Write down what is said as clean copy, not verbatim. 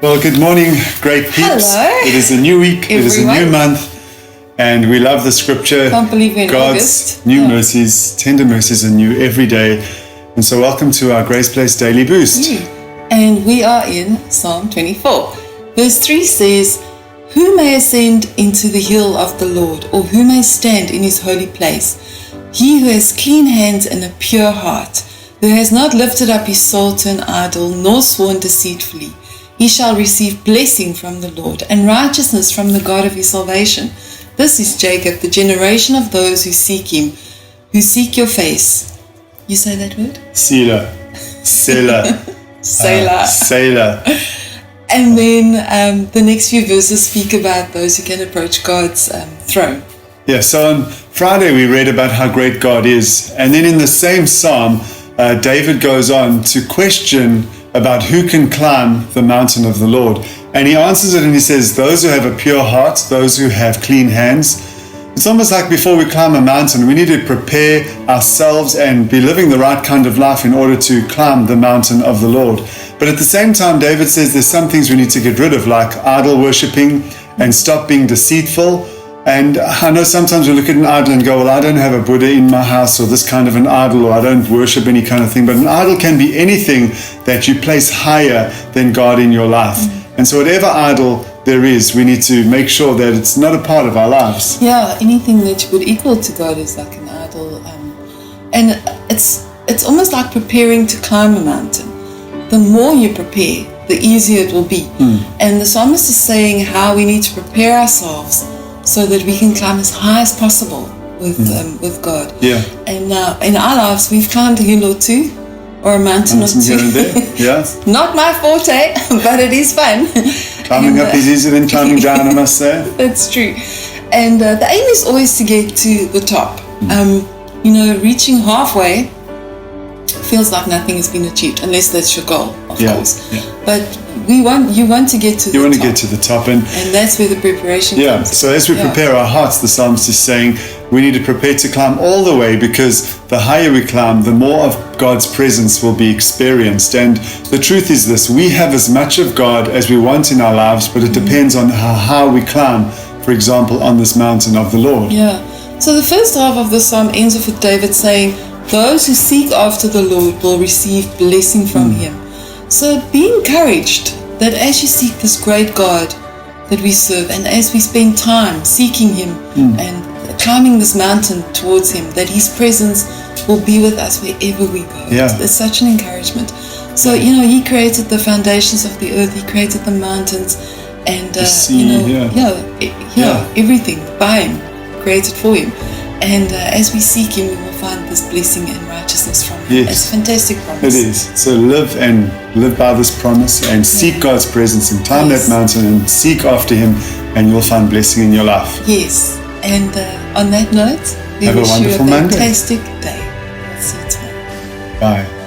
Well, good morning, great peeps. Hello. It is a new week, It is a new month, and we love the scripture. Can't believe we're in God's August. new mercies, tender mercies are new every day. And so welcome to our Grace Place Daily Boost. And we are in Psalm 24. Verse 3 says, "Who may ascend into the hill of the Lord, or who may stand in his holy place? He who has clean hands and a pure heart, who has not lifted up his soul to an idol, nor sworn deceitfully. He shall receive blessing from the Lord, and righteousness from the God of his salvation. This is Jacob, the generation of those who seek him, who seek your face." You say that word? Selah. Selah. Selah. Selah. And then the next few verses speak about those who can approach God's throne. Yeah, so on Friday we read about how great God is. And then in the same psalm, David goes on to question about who can climb the mountain of the Lord. And he answers it and he says, those who have a pure heart, those who have clean hands. It's almost like before we climb a mountain, we need to prepare ourselves and be living the right kind of life in order to climb the mountain of the Lord. But at the same time, David says there's some things we need to get rid of, like idol worshipping, and stop being deceitful. And I know sometimes we look at an idol and go, well, I don't have a Buddha in my house, or this kind of an idol, or I don't worship any kind of thing. But an idol can be anything that you place higher than God in your life. And so whatever idol there is, we need to make sure that it's not a part of our lives. Yeah, anything that you would equal to God is like an idol. And it's almost like preparing to climb a mountain. The more you prepare, the easier it will be. And the psalmist is saying how we need to prepare ourselves so that we can climb as high as possible with God. Yeah. And in our lives, we've climbed a hill or two, or a mountain or two. Here and there. Yeah. Not my forte, but it is fun. Climbing up is easier than climbing down, I must say. That's true. And the aim is always to get to the top. Reaching halfway feels like nothing has been achieved, unless that's your goal, of course. Yeah. But you want to get to the top. You want to get to the top. And that's where the preparation comes. So as we prepare our hearts, the psalmist is saying we need to prepare to climb all the way, because the higher we climb, the more of God's presence will be experienced. And the truth is this: we have as much of God as we want in our lives, but it depends on how we climb, for example, on this mountain of the Lord. Yeah. So the first half of the psalm ends off with David saying, those who seek after the Lord will receive blessing from him. So be encouraged that as you seek this great God that we serve, and as we spend time seeking him and climbing this mountain towards him, that his presence will be with us wherever we go. Yeah. It's such an encouragement. So, he created the foundations of the earth, he created the mountains, and the sea, everything by him, created for him. And as we seek him, we will find this blessing and righteousness from him. Yes. It's a fantastic promise. It is. So live by this promise and seek God's presence and climb that mountain and seek after him, and you'll find blessing in your life. Yes. And on that note, we have wish a wonderful you a Monday. fantastic day. See you tomorrow. Bye.